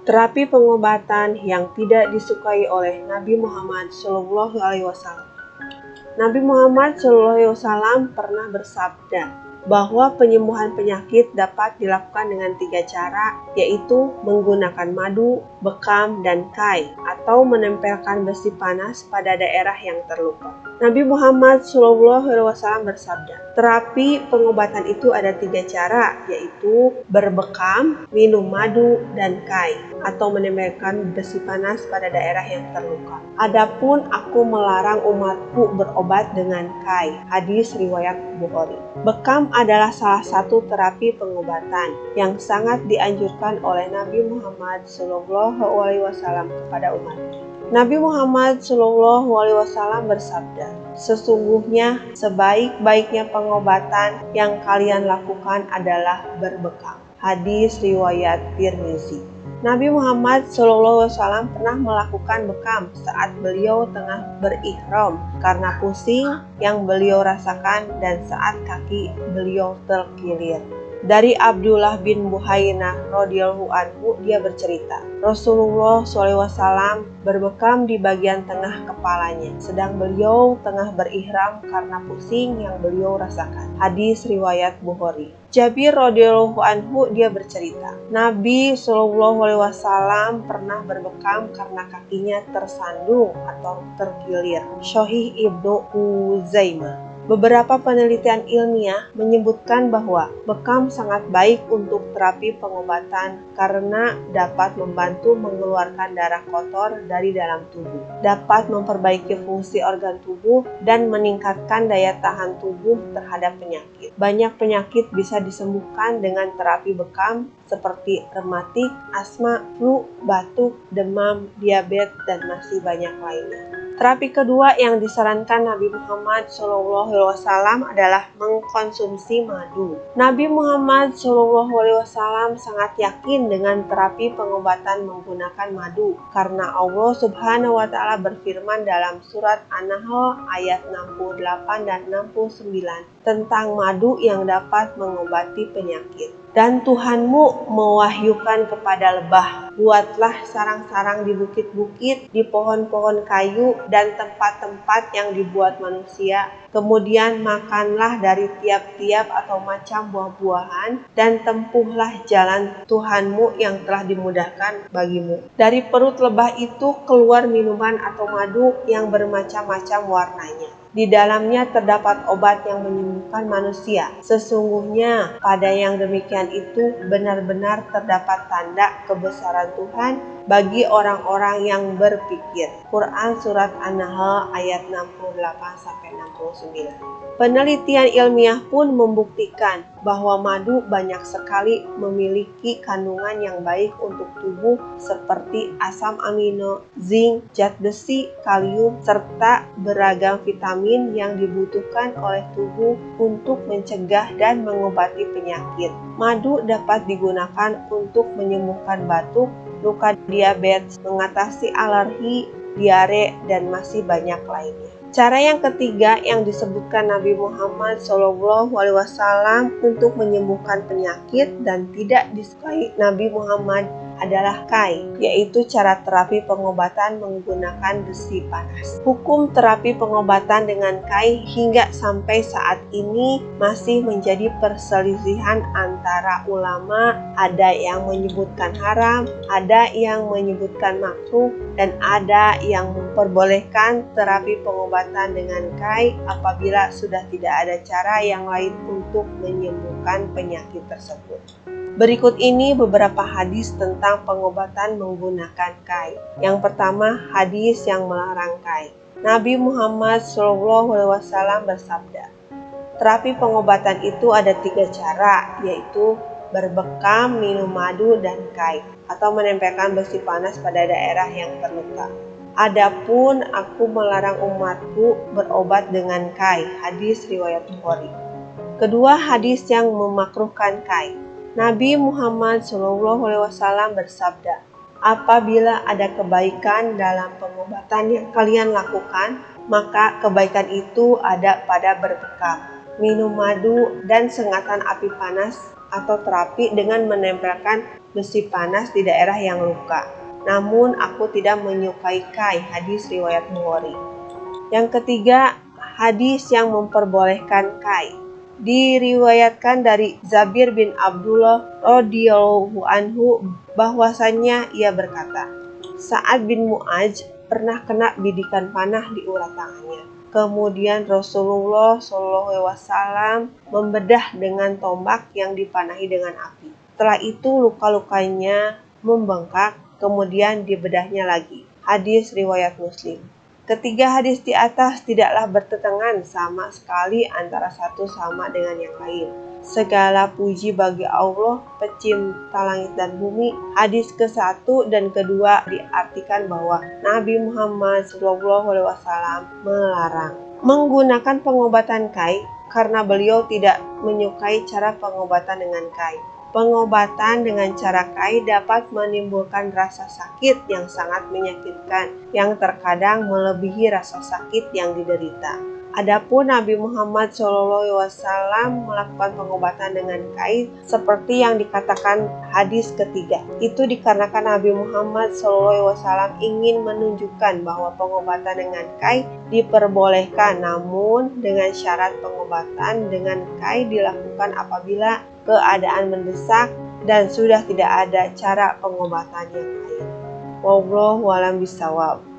Terapi pengobatan yang tidak disukai oleh Nabi Muhammad SAW. Nabi Muhammad SAW pernah bersabda bahwa penyembuhan penyakit dapat dilakukan dengan 3 cara, yaitu menggunakan madu, bekam, dan kai, atau menempelkan besi panas pada daerah yang terluka. Nabi Muhammad SAW bersabda, terapi pengobatan itu ada 3 cara, yaitu berbekam, minum madu, dan kai, atau menempelkan besi panas pada daerah yang terluka. Adapun aku melarang umatku berobat dengan kai. Hadis riwayat Bukhari. Bekam adalah salah satu terapi pengobatan yang sangat dianjurkan oleh Nabi Muhammad SAW kepada umatnya. Nabi Muhammad SAW bersabda, sesungguhnya sebaik-baiknya pengobatan yang kalian lakukan adalah berbekam. Hadis riwayat Tirmizi. Nabi Muhammad SAW pernah melakukan bekam saat beliau tengah berihram karena pusing yang beliau rasakan dan saat kaki beliau terkilir. Dari Abdullah bin Buhainah radhiyallahu anhu, dia bercerita, Rasulullah SAW berbekam di bagian tengah kepalanya, sedang beliau tengah berihram karena pusing yang beliau rasakan. Hadis riwayat Bukhari. Jabir radhiyallahu anhu, dia bercerita, Nabi SAW pernah berbekam karena kakinya tersandung atau terkilir. Sahih Ibnu Uzaimah. Beberapa penelitian ilmiah menyebutkan bahwa bekam sangat baik untuk terapi pengobatan karena dapat membantu mengeluarkan darah kotor dari dalam tubuh, dapat memperbaiki fungsi organ tubuh, dan meningkatkan daya tahan tubuh terhadap penyakit. Banyak penyakit bisa disembuhkan dengan terapi bekam seperti rematik, asma, flu, batuk, demam, diabetes, dan masih banyak lainnya. Terapi kedua yang disarankan Nabi Muhammad SAW adalah mengkonsumsi madu. Nabi Muhammad SAW sangat yakin dengan terapi pengobatan menggunakan madu karena Allah Subhanahu wa Ta'ala berfirman dalam surat An-Nahl ayat 68 dan 69 tentang madu yang dapat mengobati penyakit. Dan Tuhanmu mewahyukan kepada lebah, buatlah sarang-sarang di bukit-bukit, di pohon-pohon kayu, dan tempat-tempat yang dibuat manusia. Kemudian makanlah dari tiap-tiap atau macam buah-buahan, dan tempuhlah jalan Tuhanmu yang telah dimudahkan bagimu. Dari perut lebah itu keluar minuman atau madu yang bermacam-macam warnanya. Di dalamnya terdapat obat yang menyembuhkan manusia. Sesungguhnya pada yang demikian itu benar-benar terdapat tanda kebesaran Tuhan bagi orang-orang yang berpikir. Quran Surat An-Nahl ayat 68-69. Penelitian ilmiah pun membuktikan bahwa madu banyak sekali memiliki kandungan yang baik untuk tubuh seperti asam amino, zinc, zat besi, kalium, serta beragam vitamin yang dibutuhkan oleh tubuh untuk mencegah dan mengobati penyakit. Madu dapat digunakan untuk menyembuhkan batuk, luka diabetes, mengatasi alergi, diare, dan masih banyak lainnya. Cara yang ketiga yang disebutkan Nabi Muhammad SAW untuk menyembuhkan penyakit dan tidak disukai Nabi Muhammad adalah kai, yaitu cara terapi pengobatan menggunakan besi panas. Hukum terapi pengobatan dengan kai hingga sampai saat ini masih menjadi perselisihan antara ulama. Ada yang menyebutkan haram, ada yang menyebutkan makruh, dan ada yang memperbolehkan terapi pengobatan dengan kai apabila sudah tidak ada cara yang lain untuk menyembuhkan penyakit tersebut. Berikut ini beberapa hadis tentang pengobatan menggunakan kai. Yang pertama, hadis yang melarang kai. Nabi Muhammad SAW bersabda, terapi pengobatan itu ada 3 cara, yaitu berbekam, minum madu, dan kai, atau menempelkan besi panas pada daerah yang terluka. Adapun aku melarang umatku berobat dengan kai. Hadis riwayat Bukhari. Kedua, hadis yang memakruhkan kai. Nabi Muhammad SAW bersabda, apabila ada kebaikan dalam pengobatan yang kalian lakukan, maka kebaikan itu ada pada berbekam, minum madu, dan sengatan api panas atau terapi dengan menempelkan besi panas di daerah yang luka. Namun aku tidak menyukai kai. Hadis riwayat Bukhari. Yang ketiga, hadis yang memperbolehkan kai. Diriwayatkan dari Jabir bin Abdullah radhiyallahu anhu bahwasannya ia berkata, Sa'ad bin Mu'adz pernah kena bidikan panah di urat tangannya. Kemudian Rasulullah SAW membedah dengan tombak yang dipanahi dengan api. Setelah itu luka-lukanya membengkak, kemudian dibedahnya lagi. Hadis riwayat Muslim. Ketiga hadis di atas tidaklah bertentangan sama sekali antara satu sama dengan yang lain. Segala puji bagi Allah, pencipta langit dan bumi. Hadis ke-1 dan kedua diartikan bahwa Nabi Muhammad SAW melarang menggunakan pengobatan kai karena beliau tidak menyukai cara pengobatan dengan kai. Pengobatan dengan cara kai dapat menimbulkan rasa sakit yang sangat menyakitkan, yang terkadang melebihi rasa sakit yang diderita. Adapun Nabi Muhammad SAW melakukan pengobatan dengan kai seperti yang dikatakan hadis ketiga. Itu dikarenakan Nabi Muhammad SAW ingin menunjukkan bahwa pengobatan dengan kai diperbolehkan, namun dengan syarat pengobatan dengan kai dilakukan apabila keadaan mendesak dan sudah tidak ada cara pengobatan yang lain. Wallahu a'lam bishawab.